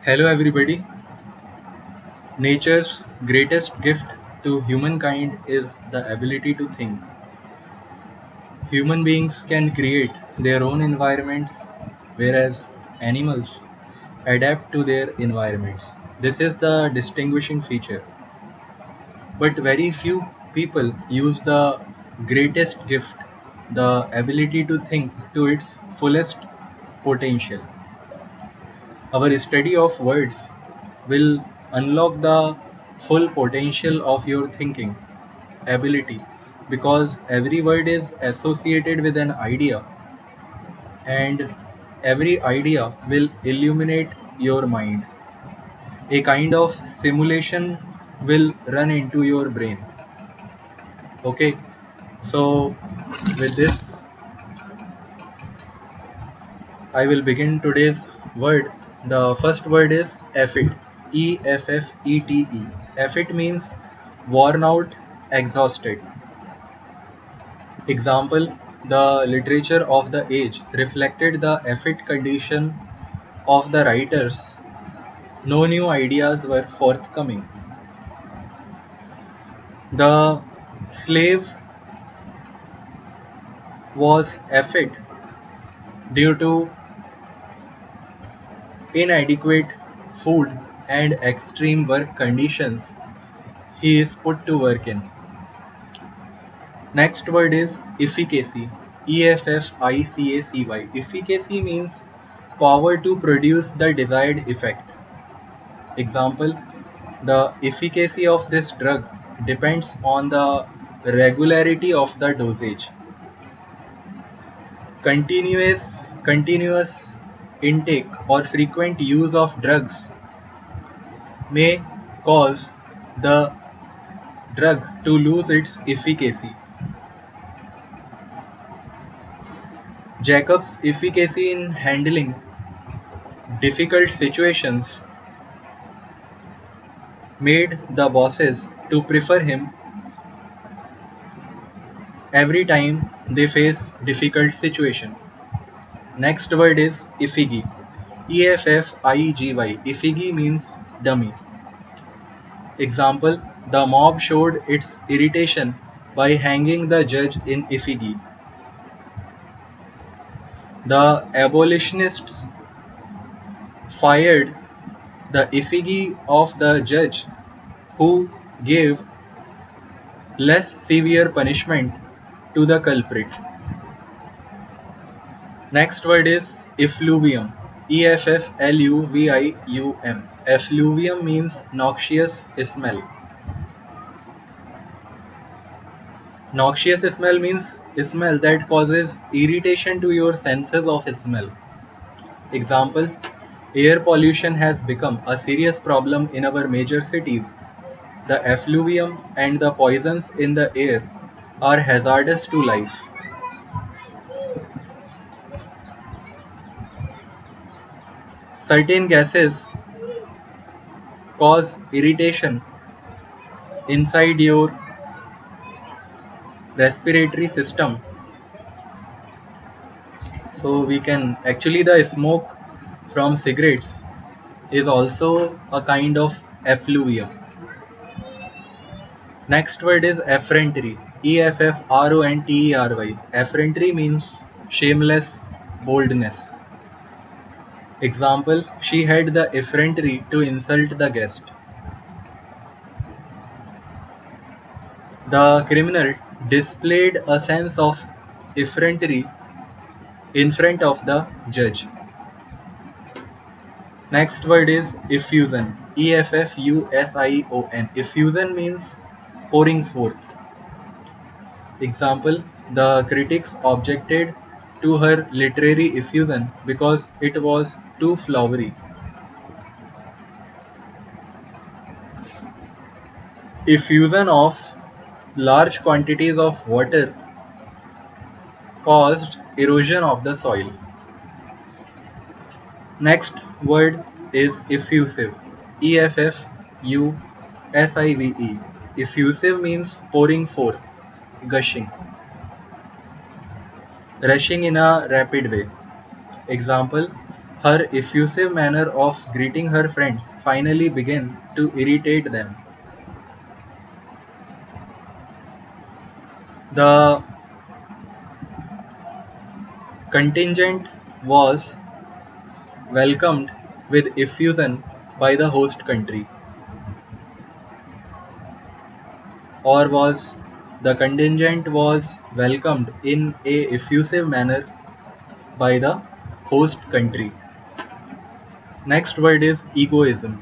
Hello, everybody. Nature's greatest gift to humankind is the ability to think. Human beings can create their own environments, whereas animals adapt to their environments. This is the distinguishing feature. But very few people use the greatest gift, the ability to think, to its fullest potential. Our study of words will unlock the full potential of your thinking ability because every word is associated with an idea and every idea will illuminate your mind. A kind of simulation will run into your brain. Okay, so with this, I will begin today's word. The first word is effete. Effete. Effete means worn out, exhausted. Example: the literature of the age reflected the effete condition of the writers. No new ideas were forthcoming. The slave was effete due to inadequate food and extreme work conditions he is put to work in. Next word is efficacy. Efficacy. Efficacy means power to produce the desired effect. Example: the efficacy of this drug depends on the regularity of the dosage. Continuous intake or frequent use of drugs may cause the drug to lose its efficacy. Jacob's efficacy in handling difficult situations made the bosses to prefer him every time they face difficult situation. Next word is effigy. Effigy. Effigy means dummy. Example: the mob showed its irritation by hanging the judge in effigy. The abolitionists fired the effigy of the judge who gave less severe punishment to the culprit. Next word is effluvium. Effluvium. Effluvium means noxious smell. Noxious smell means smell that causes irritation to your senses of smell. Example: air pollution has become a serious problem in our major cities. The effluvium and the poisons in the air are hazardous to life. Certain gases cause irritation inside your respiratory system. So we can actually, the smoke from cigarettes is also a kind of effluvium. Next word is effrontery. Effrontery. Effrontery means shameless boldness. Example: she had the effrontery to insult the guest. The criminal displayed a sense of effrontery in front of the judge. Next word is effusion. Effusion. Effusion means pouring forth. Example: the critics objected to her literary effusion because it was too flowery. Effusion of large quantities of water caused erosion of the soil. Next word is effusive. Effusive. Effusive means pouring forth, gushing, rushing in a rapid way. Example: Her effusive manner of greeting her friends finally began to irritate them. The contingent was welcomed with effusion by the host country, or was the contingent was welcomed in a effusive manner by the host country. Next word is egoism.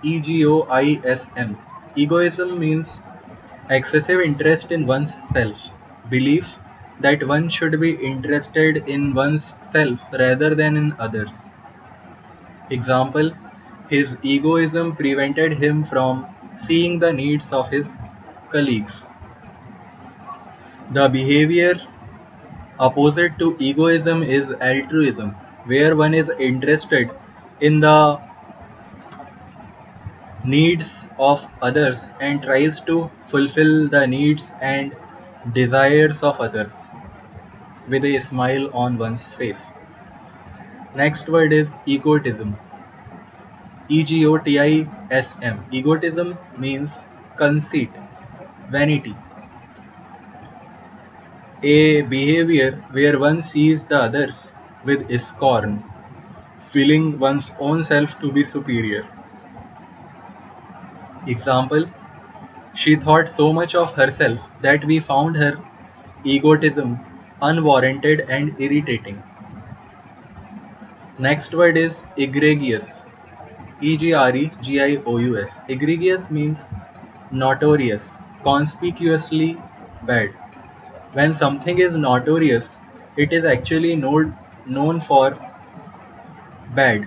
Egoism. Egoism means excessive interest in one's self. Belief that one should be interested in one's self rather than in others. Example, his egoism prevented him from seeing the needs of his colleagues. The behavior opposite to egoism is altruism, where one is interested in the needs of others and tries to fulfill the needs and desires of others with a smile on one's face. Next word is egotism. Egotism. Egotism means conceit, vanity, a behavior where one sees the others with scorn, feeling one's own self to be superior. Example, she thought so much of herself that we found her egotism unwarranted and irritating. Next word is egregious. Egregious. Egregious means notorious, conspicuously bad. When something is notorious, it is actually known for bad.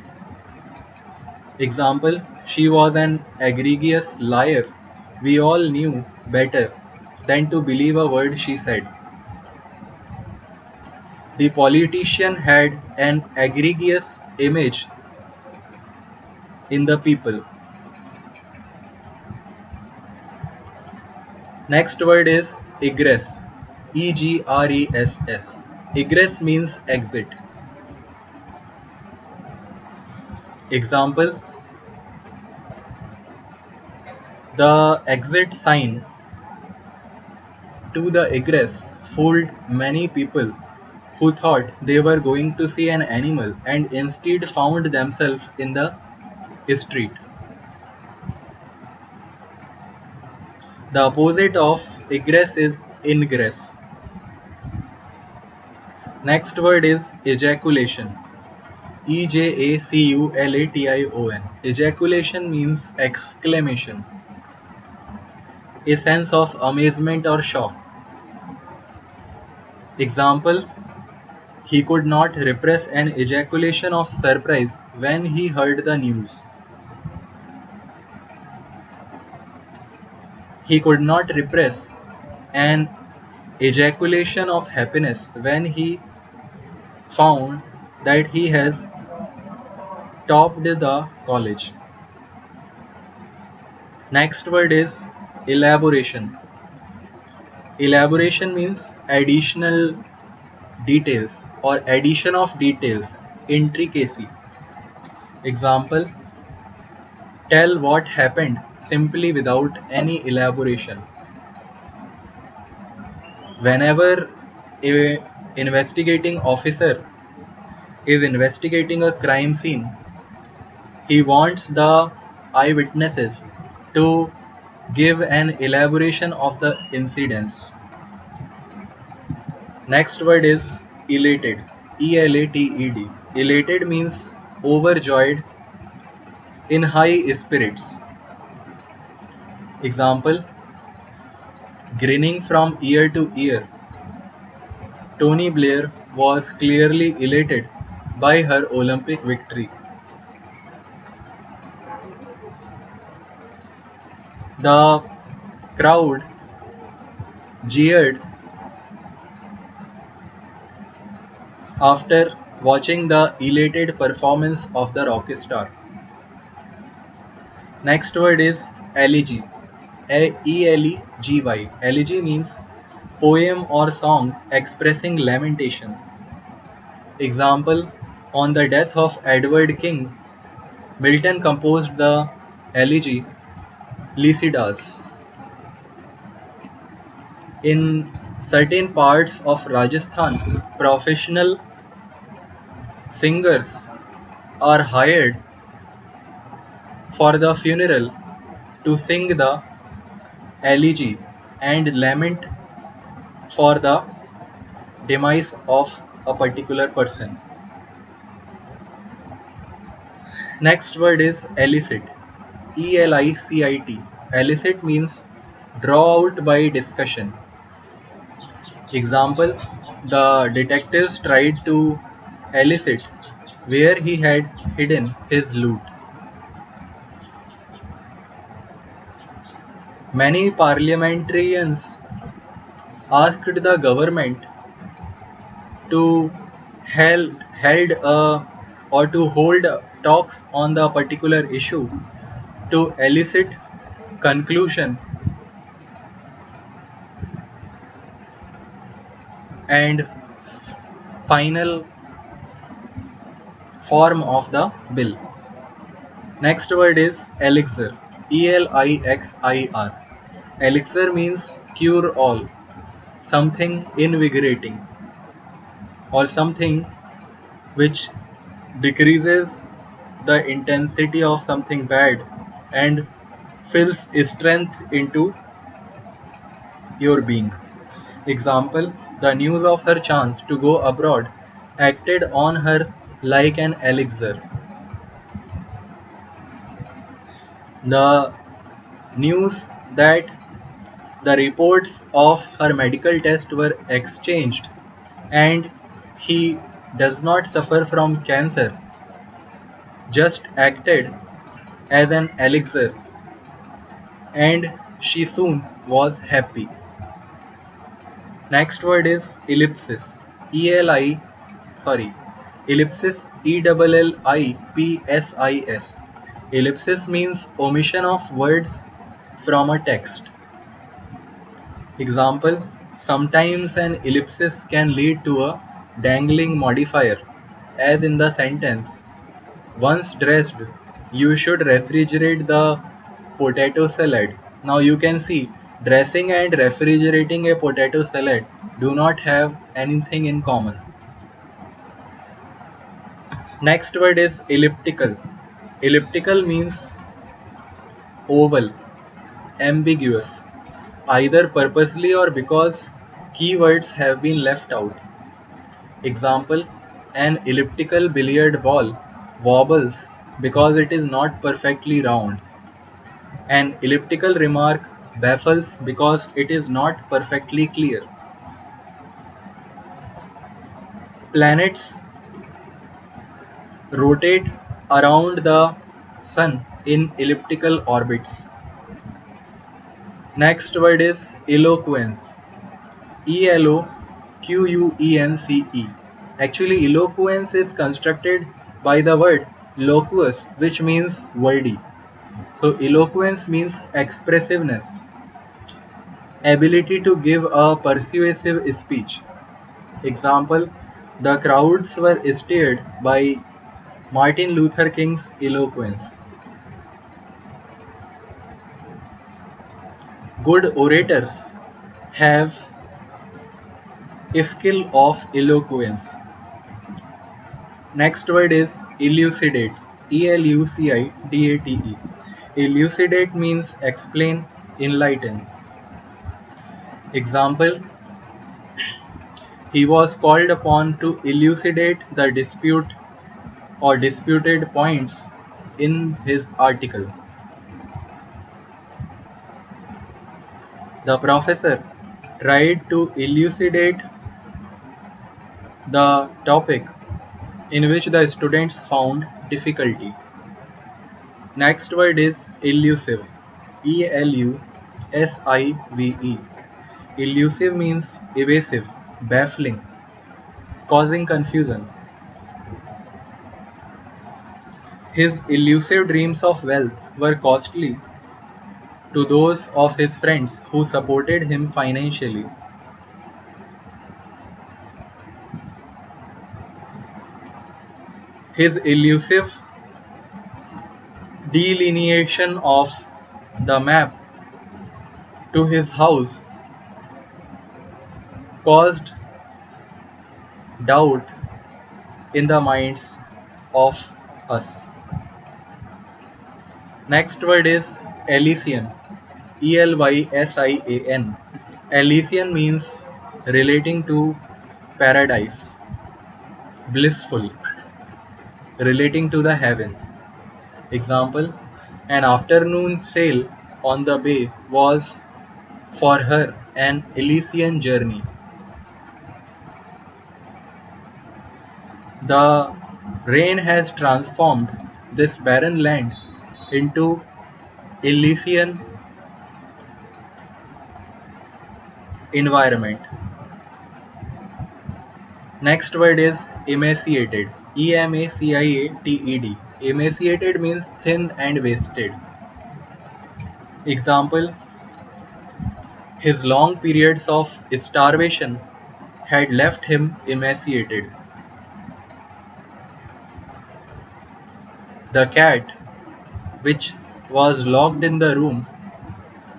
Example, she was an egregious liar. We all knew better than to believe a word she said. The politician had an egregious image in the people. Next word is egress. Egress. Egress means exit. Example, the exit sign to the egress fooled many people who thought they were going to see an animal and instead found themselves in the street. The opposite of egress is ingress. Next word is ejaculation. Ejaculation. Ejaculation means exclamation, a sense of amazement or shock. Example, he could not repress an ejaculation of surprise when he heard the news. He could not repress an ejaculation of happiness when he found that he has topped the college. Next word is elaboration. Elaboration means additional details or addition of details, intricacy. Example, tell what happened simply without any elaboration. Whenever a investigating officer is investigating a crime scene, he wants the eyewitnesses to give an elaboration of the incidents. Next word is elated. Elated. Elated means overjoyed, in high spirits. Example, grinning from ear to ear. Tony Blair was clearly elated by her Olympic victory. The crowd jeered after watching the elated performance of the rock star. Next word is elegy. Elegy. Elegy means poem or song expressing lamentation. Example, On the death of Edward King, Milton composed the elegy Lycidas. In certain parts of Rajasthan, professional singers are hired for the funeral to sing the elegy and lament for the demise of a particular person. Next word is elicit. Elicit. Elicit means draw out by discussion. Example, the detectives tried to elicit where he had hidden his loot. Many parliamentarians asked the government to held or to hold talks on the particular issue to elicit conclusion and final form of the bill. Next word is elixir. Elixir. Elixir means cure all, something invigorating, or something which decreases the intensity of something bad and fills strength into your being. Example, the news of her chance to go abroad acted on her like an elixir. The news that the reports of her medical test were exchanged and he does not suffer from cancer just acted as an elixir and she soon was happy. Next word is ellipsis. E-L-I, sorry, ellipsis, Ellipsis. Ellipsis means omission of words from a text. Example, sometimes an ellipsis can lead to a dangling modifier, as in the sentence, once dressed, you should refrigerate the potato salad. Now you can see dressing and refrigerating a potato salad do not have anything in common. Next word is elliptical. Elliptical means oval, ambiguous, either purposely or because keywords have been left out. Example, an elliptical billiard ball wobbles because it is not perfectly round. An elliptical remark baffles because it is not perfectly clear. Planets rotate around the Sun in elliptical orbits. Next word is eloquence. Eloquence. Actually, eloquence is constructed by the word loquus, which means wordy. So, eloquence means expressiveness, ability to give a persuasive speech. Example, the crowds were stirred by Martin Luther King's eloquence. Good orators have a skill of eloquence. Next word is elucidate. Elucidate. Elucidate means explain, enlighten. Example, he was called upon to elucidate the dispute or disputed points in his article. The professor tried to elucidate the topic in which the students found difficulty. Next word is elusive. Elusive. Elusive means evasive, baffling, causing confusion. His elusive dreams of wealth were costly to those of his friends who supported him financially. His elusive delineation of the map to his house caused doubt in the minds of us. Next word is Elysian. Elysian. Elysian means relating to paradise, blissful, relating to the heaven. Example: an afternoon sail on the bay was for her an Elysian journey. The rain has transformed this barren land into Elysian environment. Next word is emaciated. Emaciated. Emaciated means thin and wasted. Example: his long periods of starvation had left him emaciated. The cat, which was locked in the room,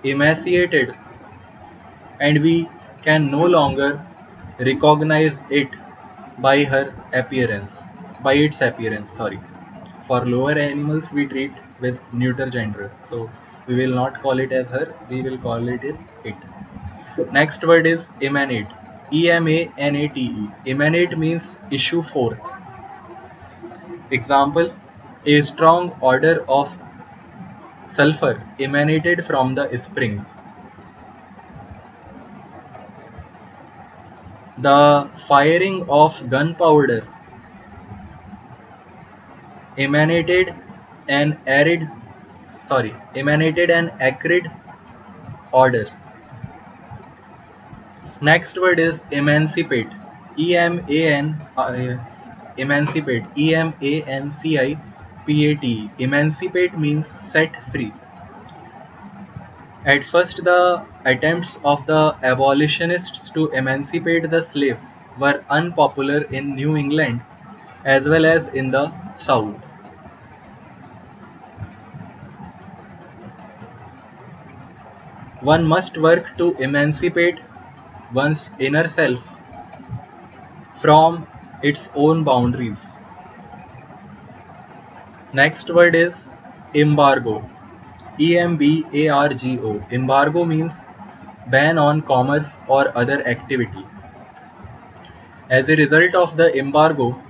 emaciated, and we can no longer recognize it by her appearance, by its appearance. Sorry. For lower animals, we treat with neuter gender. So we will not call it as her, we will call it as it. Next word is emanate. Emanate. Emanate means issue forth. Example: a strong odor of sulfur emanated from the spring. The firing of gunpowder emanated an arid emanated an acrid odor. Next word is emancipate. Emancipate. Emancipate. Emancipate means set free. At first, the attempts of the abolitionists to emancipate the slaves were unpopular in New England as well as in the South. One must work to emancipate one's inner self from its own boundaries. Next word is embargo. Embargo. Embargo means ban on commerce or other activity. As a result of the embargo,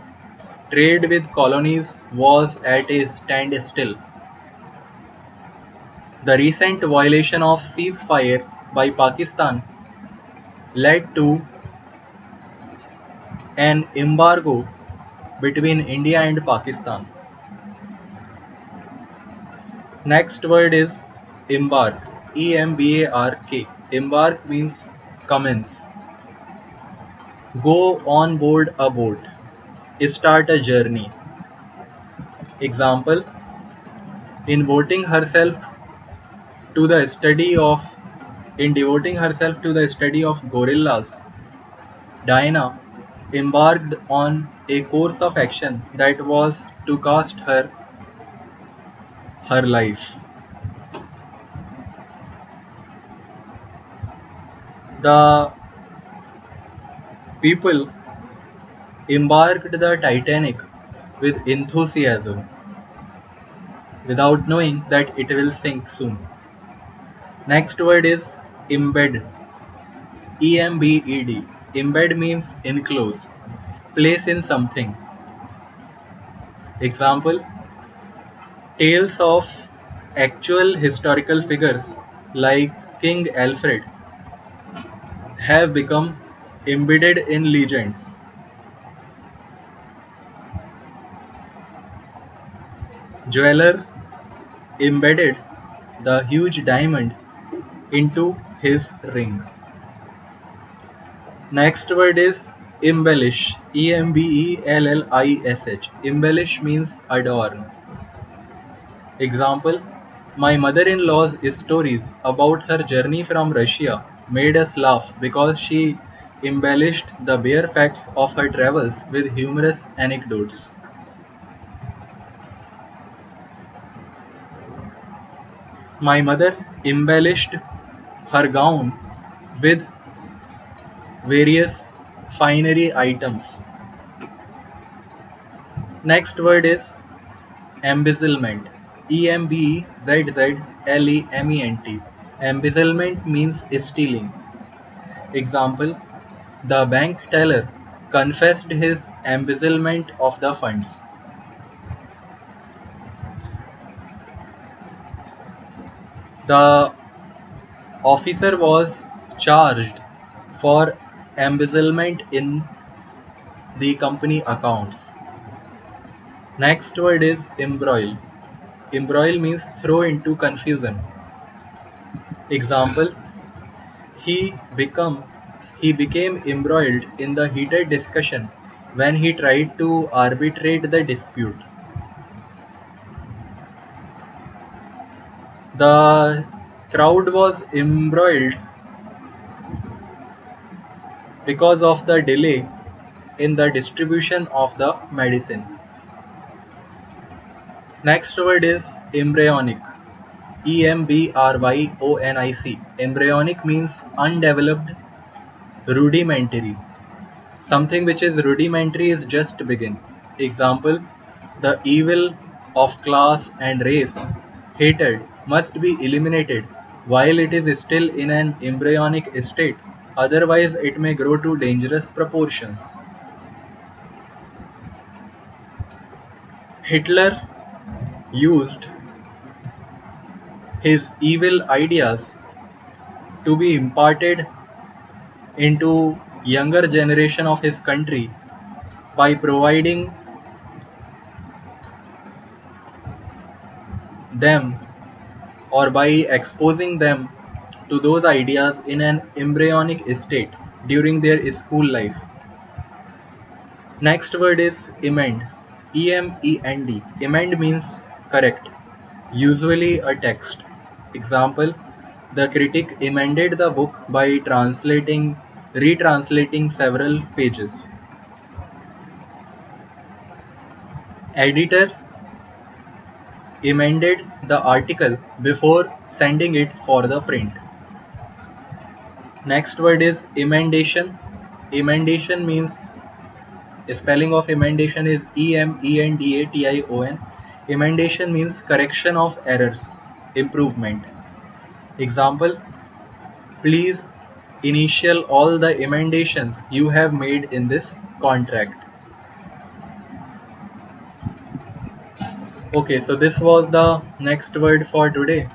trade with colonies was at a standstill. The recent violation of ceasefire by Pakistan led to an embargo between India and Pakistan. Next word is embark. Embark. Embark means commence. Go on board a boat. Start a journey. Example: in devoting herself to the study of gorillas, Diana embarked on a course of action that was to cost her life. The people embarked the Titanic with enthusiasm without knowing that it will sink soon. Next word is embed. Embed. Embed means enclose, place in something. Example: tales of actual historical figures like King Alfred have become embedded in legends. Jeweler embedded the huge diamond into his ring. Next word is embellish. Embellish. Embellish means adorn. Example: my mother-in-law's stories about her journey from Russia made us laugh because she embellished the bare facts of her travels with humorous anecdotes. My mother embellished her gown with various finery items. Next word is embezzlement. EMBZZLEMENT. Embezzlement means stealing. Example: the bank teller confessed his embezzlement of the funds. The officer was charged for embezzlement in the company accounts. Next word is embroil. Embroil means throw into confusion. Example: he become he became embroiled in the heated discussion when he tried to arbitrate the dispute. The crowd was embroiled because of the delay in the distribution of the medicine. Next word is embryonic. EMBRYONIC. Embryonic means undeveloped, rudimentary. Something which is rudimentary is just begin. Example: the evil of class and race hatred must be eliminated while it is still in an embryonic state, otherwise it may grow to dangerous proportions. Hitler used his evil ideas to be imparted into younger generation of his country by providing them or by exposing them to those ideas in an embryonic state during their school life. Next word is emend. EMEND. Emend means correct, usually a text. Example: the critic emended the book by retranslating several pages. Editor emended the article before sending it for the print. Next word is emendation. Emendation means, spelling of emendation is EMENDATION. Emendation means correction of errors, improvement. Example: please initial all the emendations you have made in this contract. Okay, so this was the next word for today.